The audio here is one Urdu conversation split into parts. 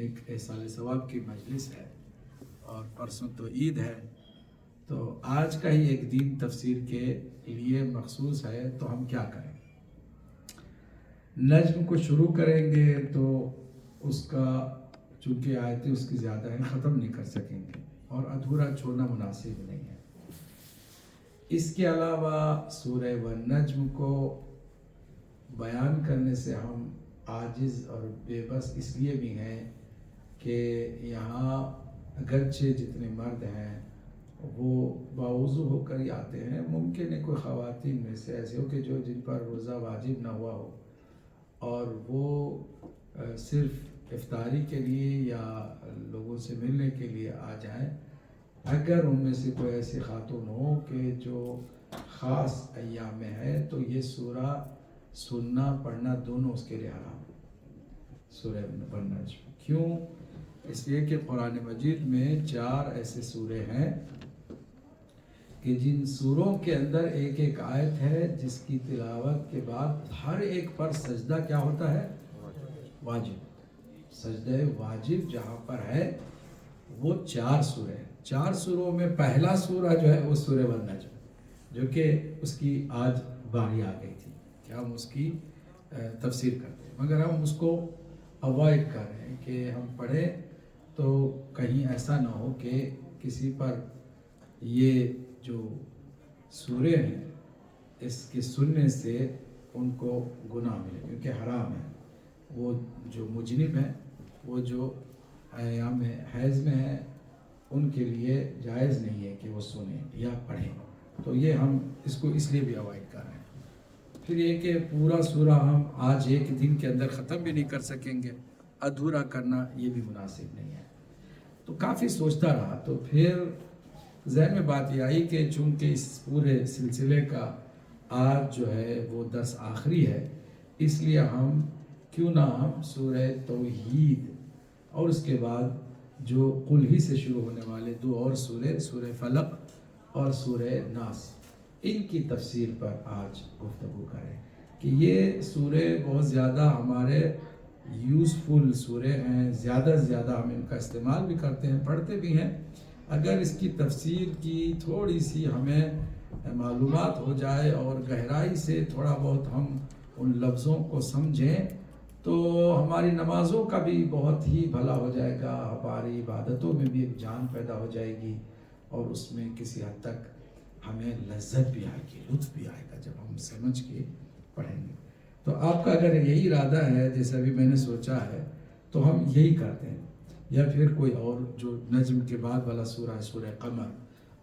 ایک احسان ثواب کی مجلس ہے اور پرسوں تو عید ہے، تو آج کا ہی ایک دن تفسیر کے لیے مخصوص ہے، تو ہم کیا کریں؟ نجم کو شروع کریں گے تو اس کا چونکہ آیتیں اس کی زیادہ ہیں، ختم نہیں کر سکیں گے اور ادھورا چھوڑنا مناسب نہیں ہے۔ اس کے علاوہ سورہ والنجم کو بیان کرنے سے ہم عاجز اور بے بس اس لیے بھی ہیں کہ یہاں اگرچہ جتنے مرد ہیں وہ باوضو ہو کر ہی آتے ہیں، ممکن ہے کوئی خواتین میں سے ایسے ہو کہ جن پر روزہ واجب نہ ہوا ہو اور وہ صرف افطاری کے لیے یا لوگوں سے ملنے کے لیے آ جائیں۔ اگر ان میں سے کوئی ایسی خاتون ہو کہ جو خاص ایام میں ہے تو یہ سورہ سننا پڑھنا دونوں اس کے لیے حرام ہے، سورہ والنجم۔ کیوں؟ اس لیے کہ قرآن مجید میں 4 ایسے سورے ہیں کہ جن سوروں کے اندر ایک ایک آیت ہے جس کی تلاوت کے بعد ہر ایک پر سجدہ کیا ہوتا ہے؟ واجب۔ سجدہ واجب جہاں پر ہے وہ 4 سورے ہیں۔ 4 سوروں میں پہلا سورہ جو ہے وہ سورہ والنجم، جو کہ اس کی آج باری آ گئی تھی کہ ہم اس کی تفسیر کرتے ہیں، مگر ہم اس کو اوائڈ کر رہے ہیں کہ ہم پڑھیں تو کہیں ایسا نہ ہو کہ کسی پر یہ جو سورے ہیں اس کے سننے سے ان کو گناہ ملے، کیونکہ حرام ہے۔ وہ جو مجرم ہیں، وہ جو ایام حیض میں ہیں، ان کے لیے جائز نہیں ہے کہ وہ سنیں یا پڑھیں، تو یہ ہم اس کو اس لیے بھی اوائڈ کر رہے ہیں۔ پھر یہ کہ پورا سورہ ہم آج ایک دن کے اندر ختم بھی نہیں کر سکیں گے، ادھورا کرنا یہ بھی مناسب نہیں ہے۔ تو کافی سوچتا رہا، تو پھر ذہن میں بات یہ آئی کہ چونکہ اس پورے سلسلے کا آج جو ہے وہ درس آخری ہے، اس لیے ہم کیوں نہ ہم سورہ توحید اور اس کے بعد جو قل ہی سے شروع ہونے والے 2 اور سورے، سورہ فلق اور سورہ ناس، ان کی تفسیر پر آج گفتگو کریں کہ یہ سورے بہت زیادہ ہمارے یوزفل سورے ہیں، زیادہ سے زیادہ ہم ان کا استعمال بھی کرتے ہیں، پڑھتے بھی ہیں۔ اگر اس کی تفسیر کی تھوڑی سی ہمیں معلومات ہو جائے اور گہرائی سے تھوڑا بہت ہم ان لفظوں کو سمجھیں تو ہماری نمازوں کا بھی بہت ہی بھلا ہو جائے گا، ہماری عبادتوں میں بھی ایک جان پیدا ہو جائے گی اور اس میں کسی حد تک ہمیں لذت بھی آئے گی، لطف بھی آئے گا جب ہم سمجھ کے پڑھیں گے۔ تو آپ کا اگر یہی ارادہ ہے جیسے ابھی میں نے سوچا ہے تو ہم یہی کرتے ہیں، یا پھر کوئی اور جو نجم کے بعد والا سورہ ہے سورہ قمر،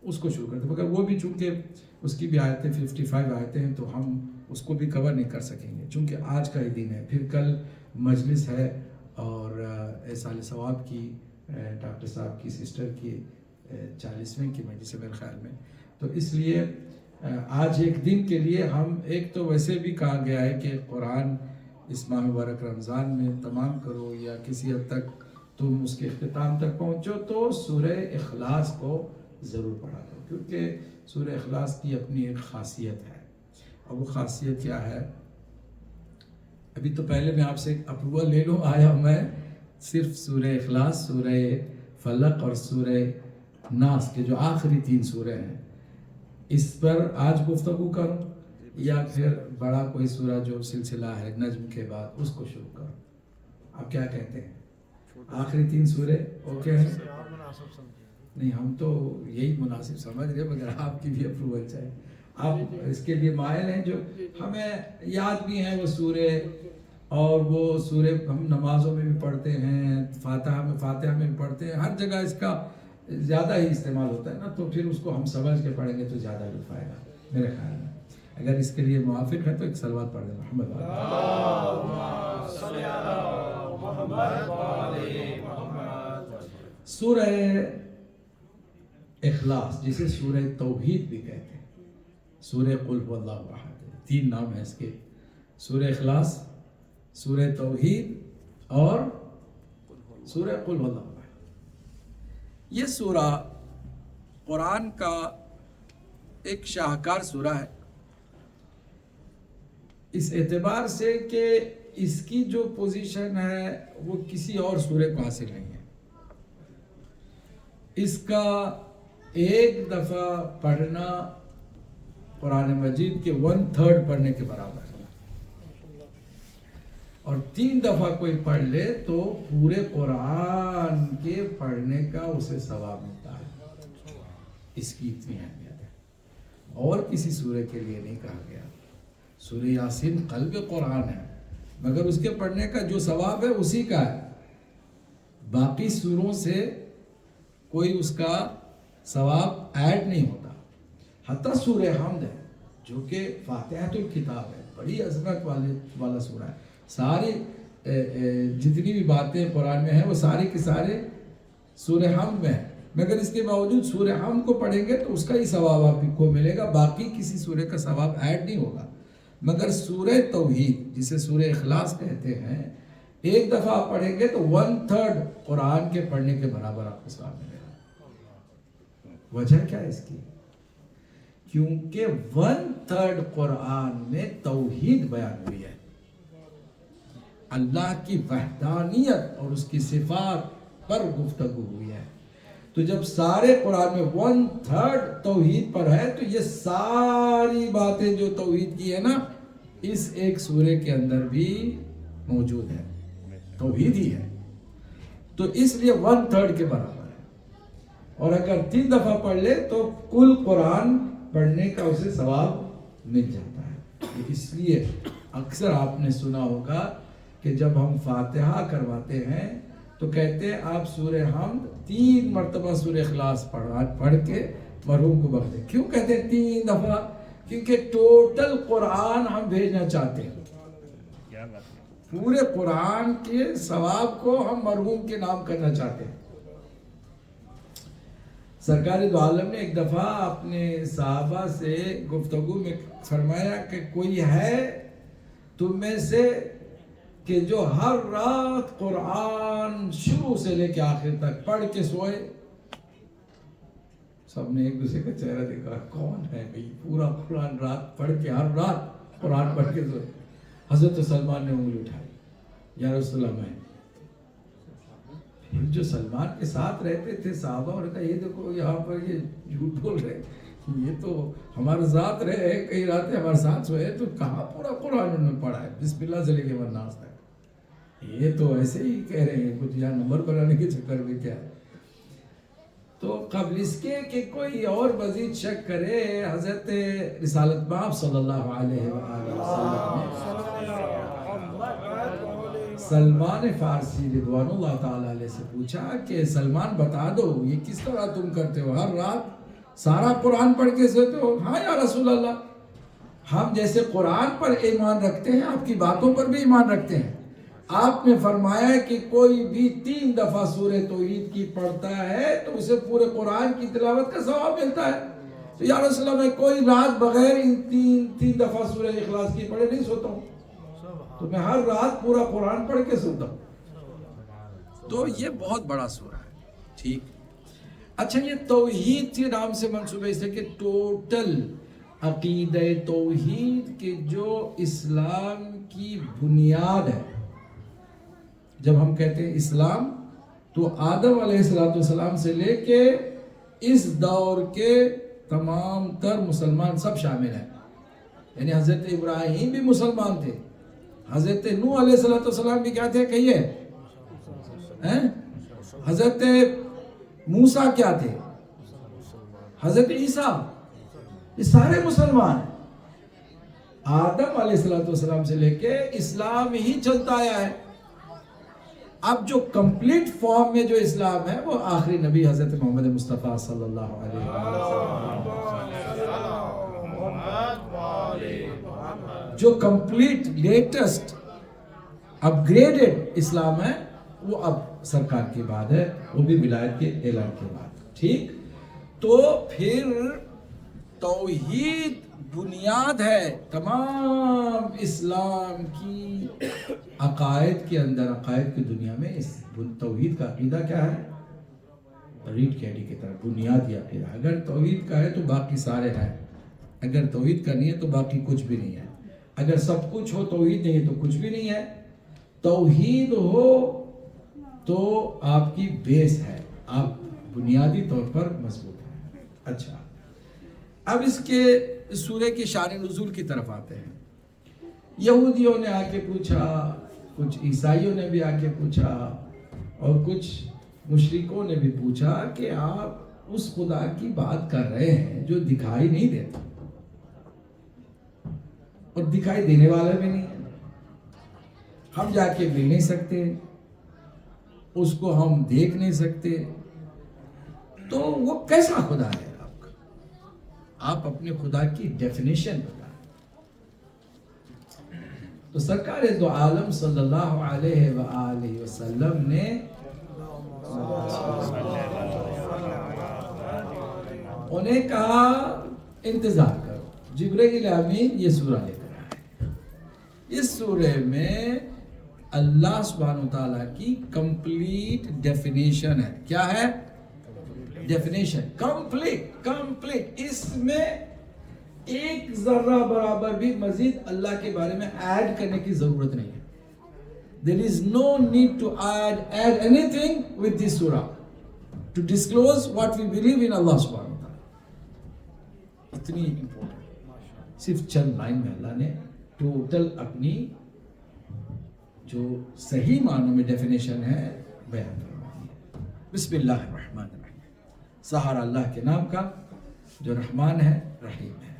اس کو شروع کرتے ہیں، مگر وہ بھی چونکہ اس کی بھی آیتیں 55 آیتیں ہیں تو ہم اس کو بھی کور نہیں کر سکیں گے، چونکہ آج کا ہی دن ہے۔ پھر کل مجلس ہے اور احسان ثواب کی ڈاکٹر صاحب کی سسٹر کی 40ویں کی مجلس ہے میرے خیال میں، تو اس لیے آج ایک دن کے لیے ہم ایک تو ویسے بھی کہا گیا ہے کہ قرآن اس ماہ مبارک رمضان میں تمام کرو یا کسی حد تک تم اس کے اختتام تک پہنچو تو سورہ اخلاص کو ضرور پڑھا کرو، کیونکہ سورہ اخلاص کی اپنی ایک خاصیت ہے، اور وہ خاصیت کیا ہے؟ ابھی تو پہلے میں آپ سے اپروول لے لوں، آیا میں صرف سورہ اخلاص، سورہ فلق اور سورہ ناس کے جو آخری 3 سورے ہیں اس پر آج گفتگو کروں یا پھر بڑا کوئی سورہ جو سلسلہ ہے نجم کے بعد اس کو شروع کروں؟ آپ کیا کہتے ہیں؟ آخری 3 سورے اوکے ہیں؟ نہیں، ہم تو یہی مناسب سمجھ رہے، مگر آپ کی بھی اپروول چاہیے۔ آپ اس کے لیے مائل ہیں، جو ہمیں یاد بھی ہیں وہ سورے، اور وہ سورے ہم نمازوں میں بھی پڑھتے ہیں، فاتحہ میں بھی پڑھتے ہیں، ہر جگہ اس کا زیادہ ہی استعمال ہوتا ہے نا، تو پھر اس کو ہم سمجھ کے پڑھیں گے تو زیادہ لطف آئے گا میرے خیال میں۔ اگر اس کے لیے موافق ہے تو ایک صلوات پڑھ دیں محمد سورہ اخلاص، جسے سورہ توحید بھی کہتے ہیں، سورہ قل هو اللہ احد، 3 نام ہیں اس کے، سورہ اخلاص، سورہ توحید اور سورہ قل هو اللہ احد۔ یہ سورہ قرآن کا ایک شاہکار سورہ ہے، اس اعتبار سے کہ اس کی جو پوزیشن ہے وہ کسی اور سورے کو حاصل نہیں ہے. اس کا ایک دفعہ پڑھنا قرآن مجید کے 1/3 پڑھنے کے برابر ہے، اور 3 دفعہ کوئی پڑھ لے تو پورے قرآن کے پڑھنے کا اسے ثواب ملتا ہے. اس کی اتنی اہمیت ہے، اور کسی سورے کے لیے نہیں کہا گیا. سورہ یاسین قلب قرآن ہے، مگر اس کے پڑھنے کا جو ثواب ہے اسی کا ہے. باقی سوروں سے کوئی اس کا ثواب ایڈ نہیں ہوتا. حتیٰ سورہ حمد ہے جو کہ فاتحۃ الکتاب ہے، بڑی عظمت والا سورہ ہے. ساری جتنی بھی باتیں قرآن میں ہیں وہ سارے کے سارے سورہ حمد میں ہیں، مگر اس کے باوجود سورہ حمد کو پڑھیں گے تو اس کا ہی ثواب آپ کو ملے گا، باقی کسی سورہ کا ثواب ایڈ نہیں ہوگا. مگر سورہ توحید جسے سورہ اخلاص کہتے ہیں، ایک دفعہ آپ پڑھیں گے تو 1/3 قرآن کے پڑھنے کے برابر آپ کو ثواب ملے گا. وجہ کیا ہے اس کی؟ کیونکہ 1/3 قرآن میں توحید بیان ہوئی ہے، اللہ کی وحدانیت اور اس کی صفات پر گفتگو ہوئی ہے. تو جب سارے قرآن میں 1/3 توحید پر ہے تو یہ ساری باتیں جو توحید کی ہے نا، اس ایک سورے کے اندر بھی موجود ہے، توحید ہی ہے. تو اس لیے 1/3 کے برابر ہے، اور اگر 3 دفعہ پڑھ لے تو کل قرآن پڑھنے کا اسے ثواب مل جاتا ہے. اس لیے اکثر آپ نے سنا ہوگا کہ جب ہم فاتحہ کرواتے ہیں تو کہتے ہیں آپ سورہ حمد 3 مرتبہ سورہ اخلاص پڑھ کے مرحوم کو بخشیں. کیوں کہتے ہیں 3 دفعہ؟ کیونکہ ٹوٹل قرآن ہم بھیجنا چاہتے ہیں، پورے قرآن کے ثواب کو ہم مرحوم کے نام کرنا چاہتے ہیں. سرکار دو عالم نے ایک دفعہ اپنے صحابہ سے گفتگو میں فرمایا کہ کوئی ہے تم میں سے کہ جو ہر رات قرآن شروع سے لے کے آخر تک پڑھ کے سوئے؟ سب نے ایک دوسرے کا چہرہ دیکھا، کون ہے بھئی پورا قرآن رات پڑھ کے، ہر رات قرآن پڑھ کے سوئے؟ حضرت سلمان نے انگلی اٹھائی، یا رسول اللہ میں. جو سلمان کے ساتھ رہتے تھے صحابہ، اور کہا یہ دیکھو یہاں پر یہ جھوٹ بول رہے، یہ تو ہمارے ساتھ رہے، کئی راتیں ہمارے ساتھ سوئے، تو کہاں پورا قرآن انہوں نے پڑھا ہے بسم اللہ سے لے کے والناس تک؟ یہ تو ایسے ہی کہہ رہے ہیں، کچھ یہاں نمبر بنانے کے چکر میں کیا ہے. تو قبل اس کے کہ کوئی اور مزید شک کرے، حضرت رسالت مآب صلی اللہ علیہ وآلہ وسلم نے سلمان فارسی رضوان اللہ تعالیٰ علیہ سے پوچھا کہ سلمان بتا دو یہ کس طرح تم کرتے ہو، ہر رات سارا قرآن پڑھ کے سوتے ہو؟ ہاں یا رسول اللہ، ہم جیسے قرآن پر ایمان رکھتے ہیں آپ کی باتوں پر بھی ایمان رکھتے ہیں. آپ نے فرمایا ہے کہ کوئی بھی 3 دفعہ سورہ توحید کی پڑھتا ہے تو اسے پورے قرآن کی تلاوت کا ثواب ملتا ہے. تو یا رسول اللہ میں کوئی رات بغیر ان 3 دفعہ سورہ اخلاص کی پڑھے نہیں سوتا ہوں، تو میں ہر رات پورا قرآن پڑھ کے سوتا ہوں. تو یہ بہت بڑا سورہ ہے. ٹھیک، اچھا یہ توحید کے نام سے منسوب ہے اس لیے کہ ٹوٹل عقیدہ توحید کے جو اسلام کی بنیاد ہے. جب ہم کہتے ہیں اسلام تو آدم علیہ السلام سے لے کے اس دور کے تمام تر مسلمان سب شامل ہیں. یعنی حضرت ابراہیم بھی مسلمان تھے، حضرت نوح علیہ السلام بھی کیا تھے کہیے، حضرت موسیٰ کیا تھے، حضرت عیسیٰ، یہ سارے مسلمان ہیں. آدم علیہ السلام سے لے کے اسلام ہی چلتا آیا ہے. اب جو کمپلیٹ فارم میں جو اسلام ہے وہ آخری نبی حضرت محمد مصطفیٰ صلی اللہ علیہ وسلم، جو کمپلیٹ لیٹسٹ اپ گریڈڈ اسلام ہے وہ اب سرکار کی بات ہے، وہ بھی ولایت کے اعلان کے بعد. ٹھیک، تو پھر توحید بنیاد ہے تمام اسلام کی عقائد کے اندر. عقائد کی دنیا میں اس توحید کا عقیدہ کیا ہے؟ ریڈ کیڈی کی طرح بنیادی عقیدہ. اگر توحید کا ہے تو باقی سارے ہیں، اگر توحید کا نہیں ہے تو باقی کچھ بھی نہیں ہے. اگر سب کچھ ہو توحید نہیں ہے تو کچھ بھی نہیں ہے. توحید ہو تو آپ کی بیس ہے، آپ بنیادی طور پر مضبوط ہیں۔ اچھا، اب اس کے سورہ کی شان نزول کی طرف آتے ہیں۔ یہودیوں نے آ کے پوچھا، کچھ عیسائیوں نے بھی آ کے پوچھا، اور کچھ مشرکوں نے بھی پوچھا کہ آپ اس خدا کی بات کر رہے ہیں جو دکھائی نہیں دیتا اور دکھائی دینے والا بھی نہیں ہے، ہم جا کے مل نہیں سکتے، اس کو ہم دیکھ نہیں سکتے، تو وہ کیسا خدا ہے آپ کا؟ آپ اپنے خدا کی ڈیفینیشن بتائیں۔ تو سرکار دو عالم صلی اللہ علیہ وآلہ وسلم نے انہیں کہا انتظار کرو، جبرائیل امین یہ سورہ لے کر آئے۔ اس سورہ میں اللہ سبحانہ وتعالیٰ کی کمپلیٹ ڈیفینیشن ہے۔ کیا ہے؟ Definition complete. اس میں ایک ذرہ برابر بھی مزید اللہ کے بارے میں ایڈ کرنے کی ضرورت نہیں ہے۔ There is no need to add anything with this surah to disclose what we believe in Allah subhanahu wa ta'ala. اتنی امپورٹنٹ، صرف چند لائن میں اللہ نے ٹوٹل اپنی جو صحیح معنوں میں ڈیفینیشن ہے بیان فرمائی ہے۔ بسم اللہ الرحمن الرحیم، سہارا اللہ کے نام کا جو رحمان ہے رحیم ہے۔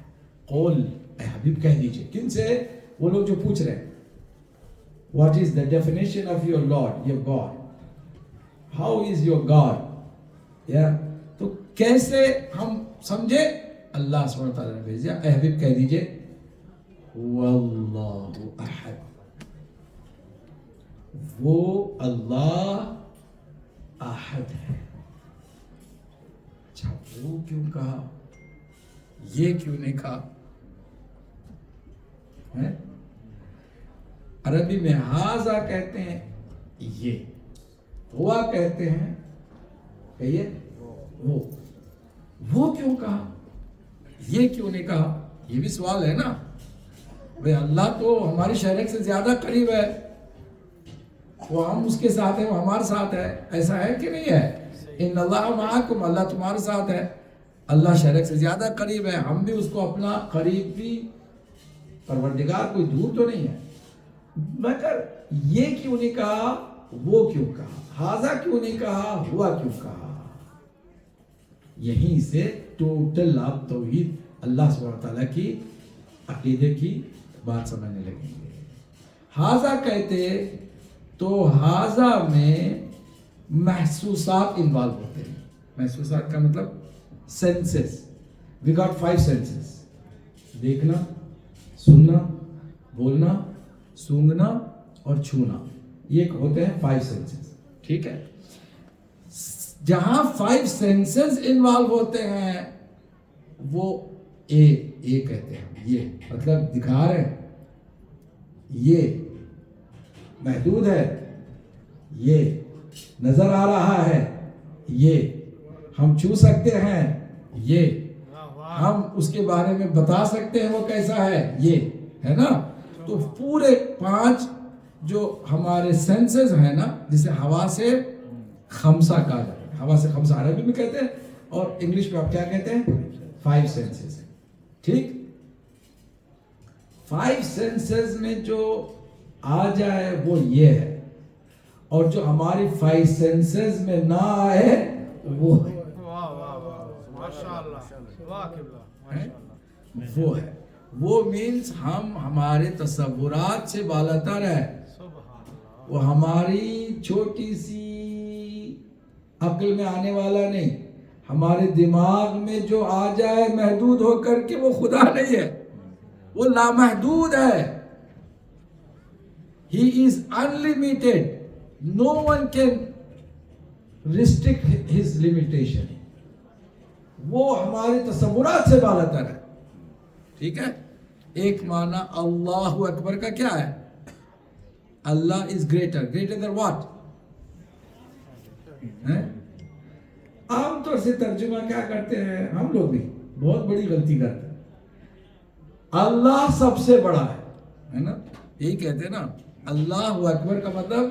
قول، اے حبیب کہہ دیجئے، کن سے؟ وہ لوگ جو پوچھ رہے ہیں What is the definition of your Lord, your God? How is your God? تو کیسے ہم سمجھے؟ اللہ سبحانہ وتعالیٰ نے بھیجا، اے حبیب کہہ دیجئے واللہ احد، وہ اللہ احد ہے۔ اچھا، وہ کیوں کہا؟ یہ کیوں نہیں کہا؟ عربی میں ہاذا کہتے ہیں یہ، ہوا کہتے ہیں کہیے وہ کیوں کہا؟ یہ کیوں نہیں کہا؟ یہ بھی سوال ہے نا بھئی، اللہ تو ہماری شریک سے زیادہ قریب ہے، وہ ہم اس کے ساتھ ہیں، وہ ہمارے ساتھ ہے، ایسا ہے کہ نہیں ہے؟ ان اللہ معکم، اللہ تمہارے ساتھ ہے، اللہ شریک سے زیادہ قریب ہے، ہم بھی اس کو اپنا قریب بھی، پروردگار کوئی دور تو نہیں ہے، مگر یہ کیوں نہیں کہا؟ وہ کیوں کہا؟ ہاذا کیوں نہیں کہا؟ ہوا کیوں کہا؟ یہیں سے ٹوٹل آپ توحید اللہ سبحانہ وتعالیٰ کی عقیدے کی بات سمجھنے لگیں گے۔ ہاذا کہتے تو ہاذا میں محسوسات انوالو ہوتے ہیں۔ محسوسات کا مطلب سینسز، وی گاٹ 5 سینسز، دیکھنا، سننا، بولنا، سونگنا اور چھونا، یہ ہوتے ہیں 5 سینسز، ٹھیک ہے؟ جہاں 5 سینسز انوالو ہوتے ہیں وہ اے کہتے ہیں، یہ مطلب دکھا رہے ہیں، یہ محدود ہے، یہ نظر آ رہا ہے، یہ ہم چھو سکتے ہیں، یہ ہم اس کے بارے میں بتا سکتے ہیں وہ کیسا ہے، یہ ہے نا۔ تو پورے 5 جو ہمارے سینسز ہیں نا، جسے حواس خمسہ کہا جاتا ہے، حواس خمسہ عربی میں کہتے ہیں اور انگلش میں آپ کیا کہتے ہیں؟ 5 سینسز، ٹھیک؟ 5 سینسز میں جو آ جائے وہ یہ ہے، اور جو ہماری 5 سینسز میں نہ آئے وہ وہ ہے، وہ مینز ہم ہمارے تصورات سے بالاتر ہے، وہ ہماری چھوٹی سی عقل میں آنے والا نہیں، ہمارے دماغ میں جو آ جائے محدود ہو کر کے وہ خدا نہیں ہے، وہ لامحدود ہے۔ He is unlimited. No one can restrict his limitation. وہ ہمارے تصورات سے بالاتر ہے، ٹھیک ہے؟ ایک معنی اللہ اکبر کا کیا ہے؟ اللہ is greater than what؟ عام طور سے ترجمہ کیا کرتے ہیں ہم لوگ بھی، بہت بڑی غلطی کرتے ہیں، اللہ سب سے بڑا ہے نا، یہی کہتے ہیں نا، اللہ اکبر کا مطلب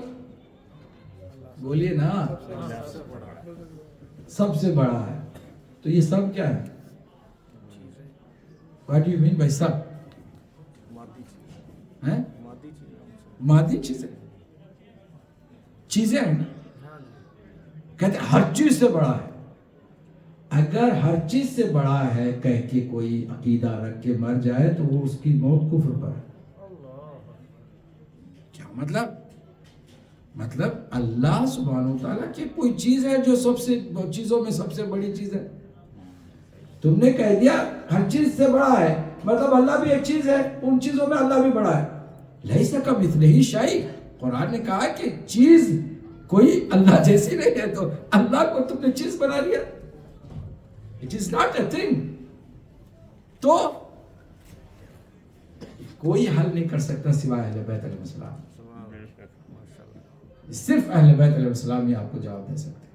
بولیے نا، سب سے بڑا ہے. تو یہ سب کیا ہے؟ What do you mean by سب؟ مادی چیزیں، چیزیں ہیں نا. کہتے ہیں ہر چیز سے بڑا ہے. اگر ہر چیز سے بڑا ہے کہہ کے کوئی عقیدہ رکھ کے مر جائے تو وہ اس کی موت کفر پر ہے. کیا مطلب اللہ سبحانہ و تعالیٰ کی کوئی چیز ہے جو سب سے چیزوں میں سب سے بڑی چیز ہے. تم نے کہہ دیا ہر چیز سے بڑا ہے، مطلب اللہ بھی ایک چیز ہے، ان چیزوں میں اللہ بھی بڑا ہے. لیس کمثلہ شیء. قرآن نے کہا کہ چیز کوئی اللہ جیسی نہیں ہے، تو اللہ کو تم نے چیز بنا لیا. It is not a thing. تو کوئی حل نہیں کر سکتا سوائے اہل بیت علیہ السلام. صرف اہل بیت علیہ السلام ہی آپ کو جواب دے سکتے.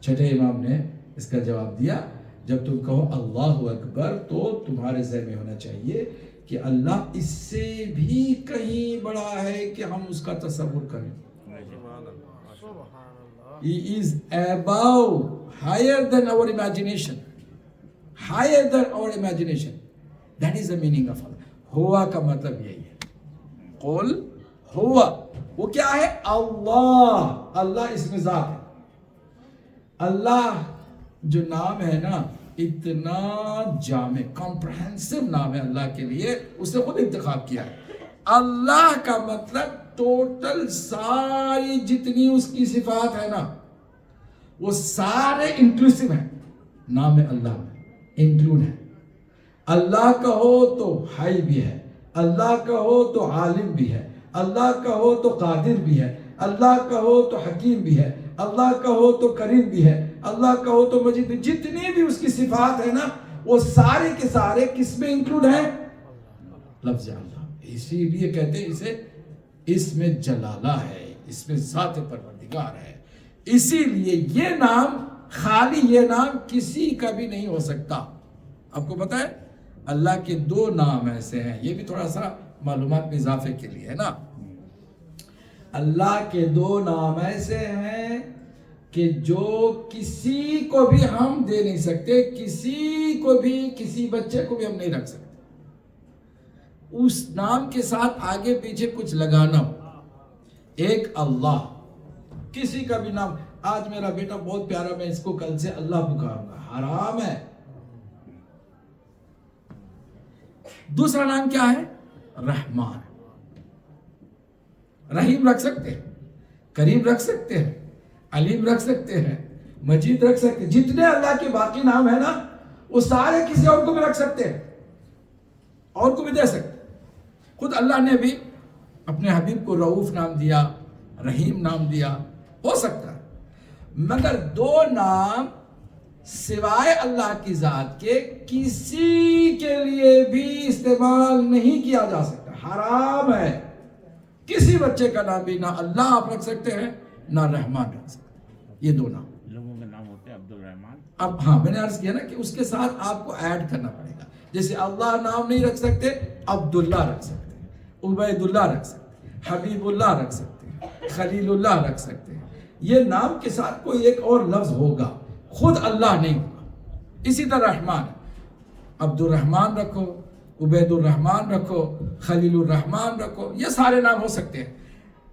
چھٹے امام نے اس کا جواب دیا، جب تم کہو اللہ اکبر تو تمہارے ذہن میں ہونا چاہیے کہ اللہ اس سے بھی کہیں بڑا ہے کہ ہم اس کا تصور کریں. He is above, higher than our imagination. Higher than our imagination. That is the meaning of Allah. ہوا کا مطلب یہی ہے. قل ہوا، وہ کیا ہے؟ اللہ. اللہ اس میں ذات ہے. اللہ جو نام ہے نا، اتنا جامع کمپریہنسو نام ہے اللہ کے لیے، اس نے خود انتخاب کیا ہے. اللہ کا مطلب ٹوٹل ساری جتنی اس کی صفات ہے نا، وہ سارے انکلوسیو ہیں نام اللہ میں، انکلوڈ ہے. اللہ کہو تو حی بھی ہے، اللہ کہو تو عالم بھی ہے، اللہ کہو تو قادر بھی ہے، اللہ کہو تو حکیم بھی ہے، اللہ کہو تو کریم بھی ہے، اللہ کہو تو مجید بھی. جتنی بھی اس کی صفات ہے نا، وہ سارے کے سارے کس میں انکلوڈ ہیں؟ لفظ اللہ. اسی لیے کہتے ہیں اسے اس میں جلالہ ہے، اس میں ذات پروردگار ہے. اسی لیے یہ نام، خالی یہ نام کسی کا بھی نہیں ہو سکتا. آپ کو پتا ہے اللہ کے دو نام ایسے ہیں، یہ بھی تھوڑا سا معلومات میں اضافے کے لیے ہے نا. اللہ کے دو نام ایسے ہیں کہ جو کسی کو بھی ہم دے نہیں سکتے، کسی کو بھی، کسی بچے کو بھی ہم نہیں رکھ سکتے. اس نام کے ساتھ آگے پیچھے کچھ لگانا ہو. ایک اللہ، کسی کا بھی نام. آج میرا بیٹا بہت پیارا، میں اس کو کل سے اللہ پکاروں گا، حرام ہے. دوسرا نام کیا ہے؟ رحمان. رحیم رکھ سکتے ہیں، کریم رکھ سکتے ہیں، علیم رکھ سکتے ہیں، مجید رکھ سکتے ہیں. جتنے اللہ کے باقی نام ہیں نا، وہ سارے کسی اور کو بھی رکھ سکتے ہیں، اور کو بھی دے سکتے. خود اللہ نے بھی اپنے حبیب کو رؤوف نام دیا، رحیم نام دیا. ہو سکتا ہے، مگر دو نام سوائے اللہ کی ذات کے کسی کے لیے بھی استعمال نہیں کیا جا سکتا، حرام ہے. کسی بچے کا نام بھی نہ اللہ آپ رکھ سکتے ہیں، نہ رحمان رکھ سکتے ہیں. یہ دو نام لوگوں کے نام ہوتے ہیں عبد الرحمان. اب ہاں میں نے عرض کیا نا کہ اس کے ساتھ آپ کو ایڈ کرنا پڑے گا. جیسے اللہ نام نہیں رکھ سکتے، عبداللہ رکھ سکتے ہیں، عبید اللہ رکھ سکتے ہیں، حبیب اللہ رکھ سکتے ہیں، خلیل اللہ رکھ سکتے ہیں. یہ نام کے ساتھ کوئی ایک اور لفظ ہوگا، خود اللہ نہیں ہوگا. اسی طرح رحمان، عبد الرحمان رکھو، عبید الرحمان رکھو، خلیل الرحمان رکھو، یہ سارے نام ہو سکتے ہیں.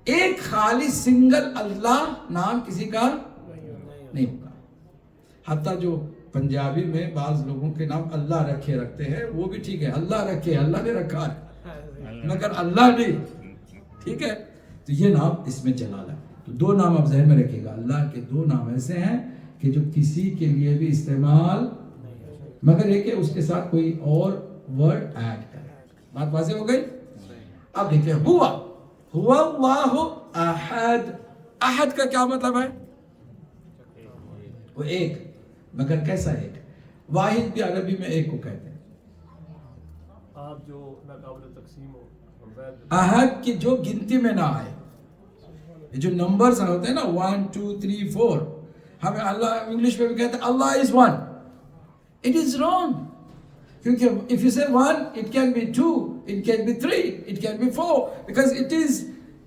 ایک خالی سنگل اللہ نام کسی کا نہیں ہوگا. حتیٰ جو پنجابی میں بعض لوگوں کے نام اللہ رکھے رکھتے ہیں، وہ بھی ٹھیک ہے، اللہ رکھے، اللہ نے رکھا ہے، مگر اللہ نہیں. ٹھیک ہے، تو یہ نام اس میں جلالہ ہے. تو دو نام آپ ذہن میں رکھیے گا. اللہ کے دو نام ایسے ہیں کہ جو کسی کے لیے بھی استعمال، مگر یہ کہ اس کے ساتھ کوئی اور ورڈ ایڈ کرے. بات واضح ہو گئی؟ اب دیکھیں، ہوا اللہ احد. احد کا کیا مطلب ہے؟ وہ ایک، مگر کیسا ایک؟ واحد بھی عربی میں ایک کو کہتے ہیں. آپ جو ناقابل تقسیم ہو، احد کی جو گنتی میں نہ آئے. جو نمبرز ہوتے ہیں نا 1 2 3 4، ہمیں اللہ انگلش میں بھی کہتے ہیں Allah is one. It is wrong. کیونکہ if you say one, it can be two, it can be three, it can be four, because it is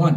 1।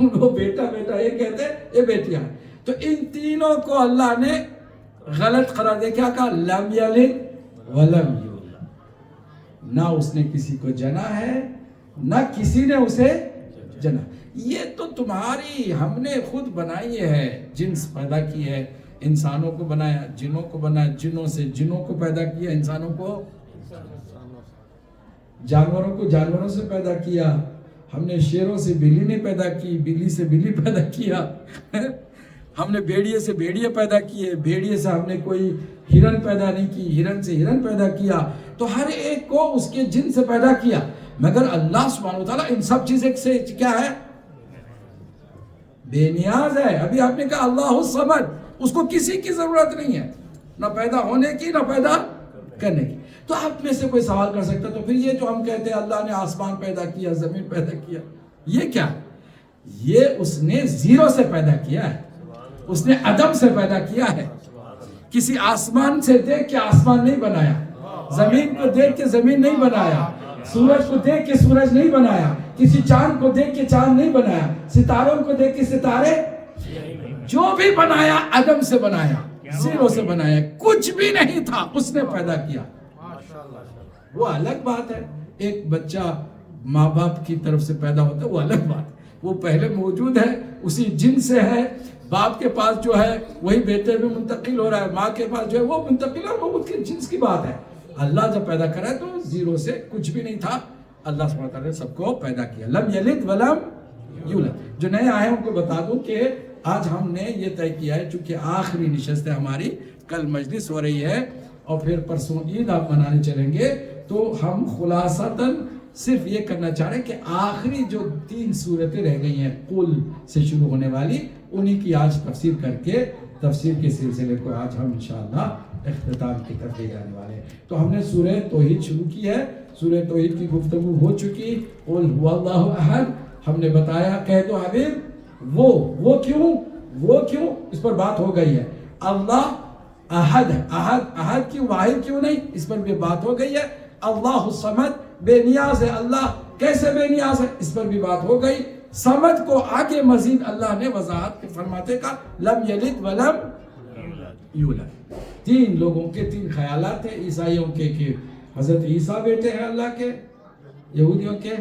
وہ بیٹا بیٹا یہ کہتے ہیں، یہ بیٹیاں ہیں۔ تو ان تینوں کو اللہ نے غلط قرار دے، کیا کہا؟ لم یلد ولم یولد، نہ اس نے کسی کو جنا ہے نہ کسی نے اسے جنا۔ یہ تو تمہاری ہم نے خود بنائی ہے، جنس پیدا کی ہے، انسانوں کو بنایا، جنوں کو بنایا، جنوں سے جنوں کو پیدا کیا، انسانوں کو، جانوروں کو جانوروں سے پیدا کیا، ہم نے شیروں سے بلی نہیں پیدا کی، بلی سے بلی پیدا کیا، ہم نے بھیڑیے سے بھیڑیے پیدا کیے، بھیڑیے سے ہم نے کوئی ہرن پیدا نہیں کی، ہرن سے ہرن پیدا کیا۔ تو ہر ایک کو اس کے جن سے پیدا کیا، مگر اللہ سبحانہ وتعالیٰ ان سب چیزیں سے کیا ہے؟ بے نیاز ہے۔ ابھی آپ نے کہا اللہ الصمد، اس کو کسی کی ضرورت نہیں ہے، نہ پیدا ہونے کی نہ پیدا کرنے کی۔ تو آپ میں سے کوئی سوال کر سکتا تو پھر یہ جو ہم کہتے ہیں اللہ نے آسمان پیدا کیا، زمین پیدا کیا، یہ کیا؟ یہ اس نے زیرو سے پیدا کیا ہے، اس نے عدم سے پیدا کیا ہے۔ کسی آسمان سے دیکھ کے آسمان نہیں بنایا، زمین کو دیکھ کے زمین نہیں بنایا، سورج کو دیکھ کے سورج نہیں بنایا، کسی چاند کو دیکھ کے چاند نہیں بنایا، ستاروں کو دیکھ کے ستارے، جو بھی بنایا عدم سے بنایا، زیرو سے بنایا، کچھ بھی نہیں تھا اس نے پیدا کیا۔ وہ الگ بات ہے، ایک بچہ ماں باپ کی طرف سے پیدا ہوتا ہے، وہ الگ بات ہے، وہ پہلے موجود ہے، اسی جن سے ہے، باپ کے پاس جو ہے وہی بیٹے میں منتقل ہو رہا ہے، ماں کے پاس جو ہے وہ منتقل ہے، وہ اس کے جنس کی بات ہے۔ اللہ جب پیدا کرا ہے تو زیرو سے، کچھ بھی نہیں تھا، اللہ سبحانہ وتعالیٰ نے سب کو پیدا کیا۔ لم یلد ولم یولد۔ جو نئے آئے ان کو بتا دوں کہ آج ہم نے یہ طے کیا ہے، چونکہ آخری نشست ہے ہماری، کل مجلس ہو رہی ہے اور پھر پرسوں عید آپ منانے چلیں گے، تو ہم خلاصتاً صرف یہ کرنا چاہ رہے ہیں کہ آخری جو 3 سورتیں رہ گئی ہیں قل سے شروع ہونے والی، انہی کی آج تفسیر کر کے تفسیر کے سلسلے کو آج ہم انشاءاللہ اختتام کی طرف لے جانے والے ہیں۔ تو ہم نے سورہ توحید شروع کی ہے، سورہ توحید کی گفتگو ہو چکی، قل هو اللہ احد، ہم نے بتایا، کہہ دو حبیب وہ کیوں اس پر بات ہو گئی ہے۔ اللہ احد ہے، احد کیوں، واحد کیوں نہیں، اس پر بھی بات ہو گئی ہے۔ اللہ الصمد، بے نیاز ہے اللہ، کیسے بے نیاز ہے، اس پر بھی بات ہو گئی۔ سمد کو آگے مزید اللہ نے وضاحت فرماتے کا، لم یلد ولم یولد۔ 3 لوگوں کے 3 خیالات ہیں، عیسائیوں کے کہ حضرت عیسیٰ بیٹے ہیں اللہ کے، یہودیوں کے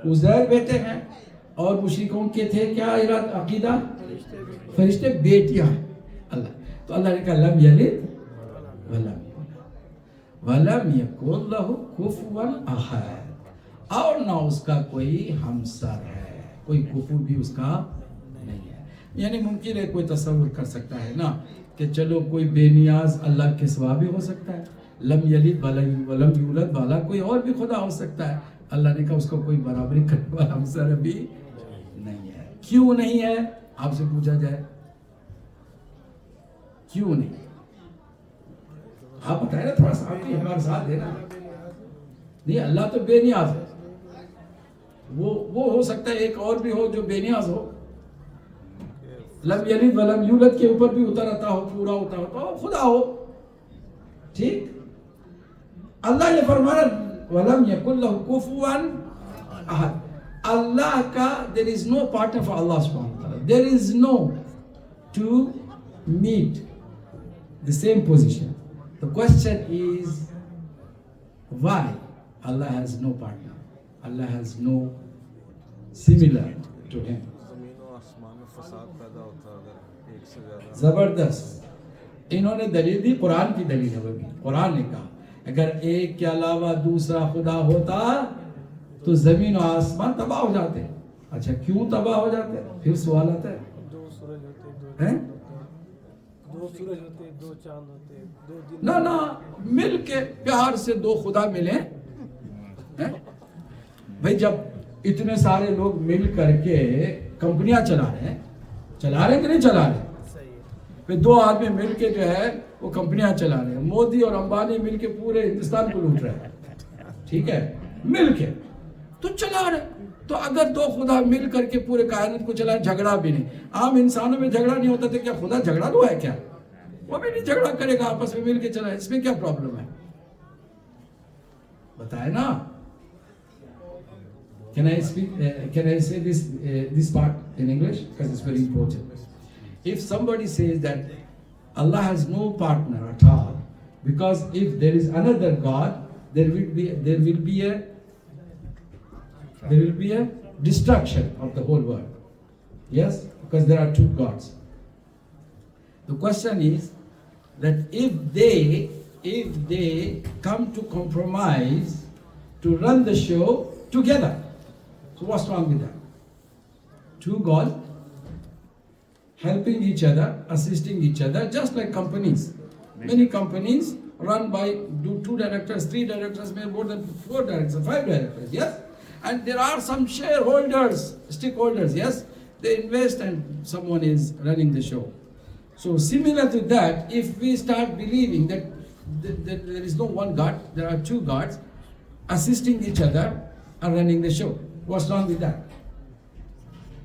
عزیر بیٹے ہیں، اور مشرکوں کے تھے کیا عقیدہ؟ فرشتے بیٹیاں ہیں اللہ۔ تو اللہ نے کہا لم یلد ولم ولم یکن لہ کفوا احد، اور نہ اس کا کوئی ہمسر ہے، کوئی کفو بھی اس کا نہیں ہے۔ یعنی ممکن ہے کوئی تصور کر سکتا ہے نا کہ چلو کوئی بے نیاز اللہ کے سوا بھی ہو سکتا ہے، لم یلد ولم یولد والا کوئی اور بھی خدا ہو سکتا ہے، اللہ نے کہا اس کو کوئی برابری کرنے والا ہمسر بھی نہیں ہے۔ کیوں نہیں ہے آپ سے پوچھا جائے، کیوں نہیں؟ آپ بتائیں نا، تھوڑا سا آپ بھی ہمارے ساتھ دینا۔ نہیں، اللہ تو بے نیاز ہے، وہ ہو سکتا ہے ایک اور بھی ہو جو بے نیاز ہو، لم یلد ولم یولد کے اوپر بھی اتر آتا ہو، پورا ہوتا ہو، تو خدا ہو، ٹھیک۔ اللہ یہ فرما رہا وَلَمْ يَكُنْ لَهُ كُفُوًا أَحَدٌ، اللہ کا there is no partner for Allah subhanahu wa ta'ala, there is no to meet the same position. The question is why Allah has no partner, Allah has no similar to him. زبردست، انہوں نے دلیل دی، قرآن کی دلیل ہے، وہ بھی قرآن نے کہا اگر ایک کے علاوہ دوسرا خدا ہوتا تو زمین و آسمان تباہ ہو جاتے۔ اچھا کیوں تباہ ہو جاتے؟ پھر سوال آتا ہے، 2 سورج ہوتے، 2 سورج ہوتے، 2 چاند ہوتے، 2 دن، نہ مل کے پیار سے 2 خدا ملے۔ بھائی جب اتنے سارے لوگ مل کر کے کمپنیاں چلا رہے ہیں کہ نہیں چلا رہے، پھر 2 آدمی مل کے جو ہے وہ کمپنیاں چلا رہے ہیں، مودی اور امبانی مل کے پورے ہندوستان کو لوٹ رہے ہیں، ٹھیک ہے، مل کے تو چلا رہے۔ تو اگر 2 خدا مل کر کے پورے کائنات کو چلا، جھگڑا بھی نہیں، عام انسانوں میں جھگڑا نہیں ہوتا تھا، کیا خدا جھگڑا ہوا ہے کیا؟ وہ بھی نہیں جھگڑا کرے گا، آپس میں مل کے چلا، اس میں کیا پرابلم ہے؟ بتائے نا۔ Can I speak? Can I say this part in English because it's very important? If somebody says that Allah has no partner at all, because if there is another God, there will be a destruction of the whole world. Yes, because there are two gods. The question is that if they come to compromise to run the show together, so what's wrong with that? Two gods helping each other, assisting each other, just like companies. Many companies run by 2 directors, 3 directors, maybe more than 4 directors, 5 directors, yes? And there are some shareholders, stakeholders, yes? They invest and someone is running the show. So similar to that, if we start believing that there is no one God, there are two gods assisting each other and running the show. What's wrong with that?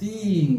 3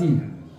3.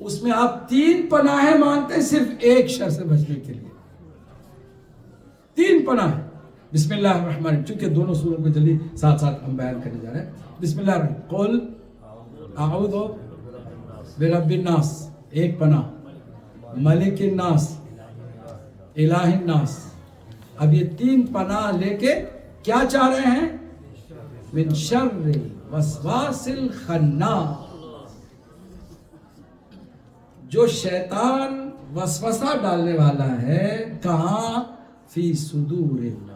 اس میں آپ 3 پناہیں مانگتے ہیں صرف ایک شر سے بچنے کے لیے. 3 پناہ. بسم اللہ الرحمن الرحیم. چونکہ دونوں سوروں کو جلدی ساتھ ساتھ ہم بیان کرنے جا رہے ہیں. بسم اللہ الرحمن قل اعوذ برب الناس ایک پناہ, ملک الناس, الہ الناس. اب یہ 3 پناہ لے کے کیا چاہ رہے ہیں؟ من شر الوسواس الخناس, جو شیطان وسوسہ ڈالنے والا ہے. کہاں؟ فی صدور الناس.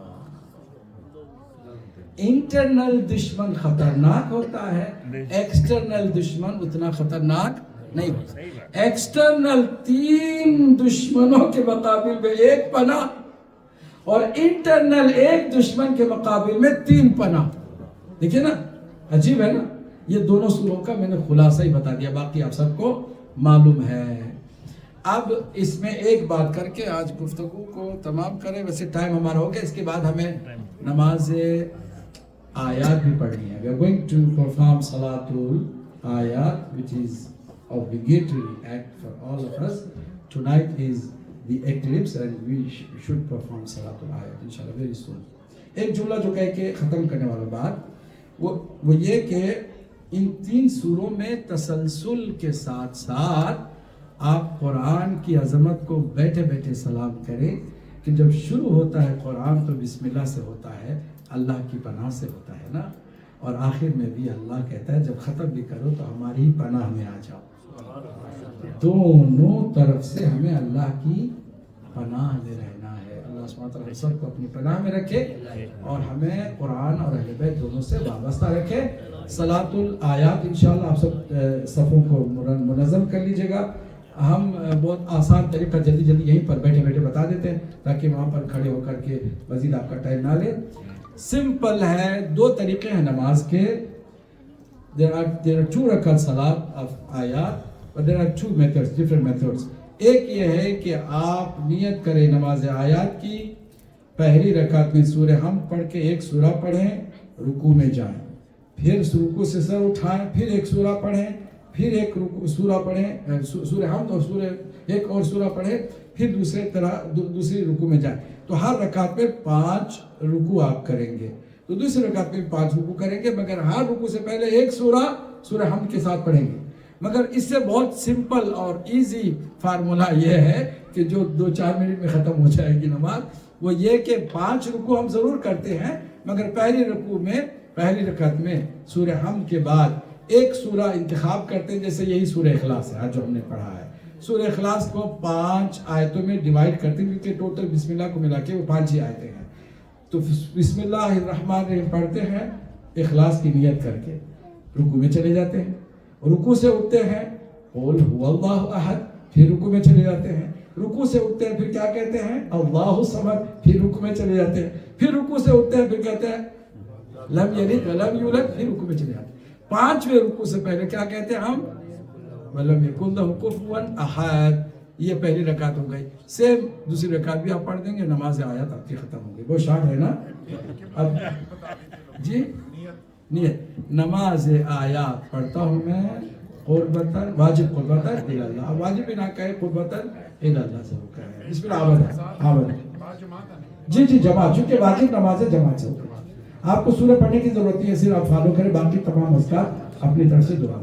انٹرنل دشمن خطرناک ہوتا ہے, ایکسٹرنل دشمن اتنا خطرناک نہیں ہوتا. ایکسٹرنل 3 دشمنوں کے مقابل میں 1 پناہ, اور انٹرنل 1 دشمن کے مقابل میں 3 پناہ. دیکھیں نا, عجیب ہے نا. یہ دونوں سوروں کا میں نے خلاصہ ہی بتا دیا, باقی آپ سب کو معلوم ہے. اب اس میں ایک بات کر کے آج گفتگو کو تمام کریں. ویسے ٹائم ہمارا ہو گیا, اس کے بعد ہمیں نماز آیات بھی پڑھنی ہے. We are going to perform Salatul Ayat, which is obligatory act for all of us. Tonight is the eclipse and we should perform Salatul Ayat inshallah very soon. ایک جملہ جو کہہ کے ختم کرنے والا بات وہ یہ کہ ان 3 سوروں میں تسلسل کے ساتھ ساتھ آپ قرآن کی عظمت کو بیٹھے بیٹھے سلام کریں کہ جب شروع ہوتا ہے قرآن تو بسم اللہ سے ہوتا ہے, اللہ کی پناہ سے ہوتا ہے نا, اور آخر میں بھی اللہ کہتا ہے جب ختم بھی کرو تو ہماری ہی پناہ میں آ جاؤ. دونوں طرف سے ہمیں اللہ کی پناہ میں رہنا ہے. اللہ سبحانہ و تعالیٰ سب کو اپنی پناہ میں رکھے اور ہمیں قرآن اور اہل بیت دونوں سے وابستہ رکھے. صلاۃ الآیات انشاءاللہ آپ سب صفوں کو منظم کر لیجئے گا. ہم بہت آسان طریقہ جلدی یہیں پر بیٹھے بیٹھے بتا دیتے ہیں تاکہ وہاں پر کھڑے ہو کر کے مزید آپ کا ٹائم نہ لے. سمپل ہے, 2 طریقے ہیں نماز کے. there are 2 رکعت صلاۃ of آیات, but there are 2 methods, different methods. ایک یہ ہے کہ آپ نیت کریں نماز آیات کی, پہلی رکعت میں سورہ حمد پڑھ کے 1 سورہ پڑھیں, رکوع میں جائیں, پھر رکوع سے سر اٹھائیں, پھر 1 سورہ پڑھیں, پھر 1 سورہ پڑھیں, سورہ حمد اور ایک اور سورہ پڑھیں, پھر دوسری رکوع میں جائیں. تو ہر رکعت میں 5 رکوع آپ کریں گے. تو دوسری رکعت میں 5 رکوع کریں گے, مگر ہر رکوع سے پہلے 1 سورہ حمد کے ساتھ پڑھیں گے. مگر اس سے بہت سمپل اور ایزی فارمولا یہ ہے کہ جو 2-4 منٹ میں ختم ہو جائے گی نماز, وہ یہ کہ 5 رکوع ہم ضرور کرتے ہیں, مگر پہلی رکعت میں سورہ حمد کے بعد 1 سورہ انتخاب کرتے ہیں. جیسے یہی سورہ اخلاص ہے آج جو ہم نے پڑھا ہے. سورہ اخلاص کو 5 آیتوں میں ڈیوائیڈ کرتے ہیں کیونکہ ٹوٹل بسم اللہ کو ملا کے وہ 5 ہی آیتیں ہیں. تو بسم اللہ الرحمن الرحیم پڑھتے ہیں اخلاص کی نیت کر کے, رکوع میں چلے جاتے ہیں, رکوع سے اٹھتے ہیں قل هو اللہ احد, پھر رکوع میں چلے جاتے ہیں, رکوع سے اٹھتے ہیں پھر کیا کہتے ہیں اللہ الصمد, پھر رکوع میں چلے جاتے ہیں, پھر رکوع سے اٹھتے ہیں پھر کہتے ہیں لم یلد ولم یولد, پھر رکوع میں چلے جاتے ہیں. 5ویں رکوع سے پہلے کیا کہتے ہیں ہم ولم یکن لہ کفوا احد. یہ پہلی رکعت ہو گئی. سیم دوسری رکعت بھی آپ پڑھ دیں گے, نماز آیات آپ کی ختم ہو گئی. بہت شارٹ ہے نا. اب جی نیت نماز آیات پڑھتا ہوں میں قربتاً, واجب قربتاً الی اللہ. اب واجب بھی نہ کہے, قربتاً الی اللہ سے ہوتا ہے. بسم اللہ آمد ہے. جی جماعت, چونکہ واجب نماز جماعت سے ہوتا ہے. آپ کو سورہ پڑھنے کی ضرورت نہیں ہے, صرف آپ فالو کریں, باقی تمام اذکار اپنی طرف سے دعا.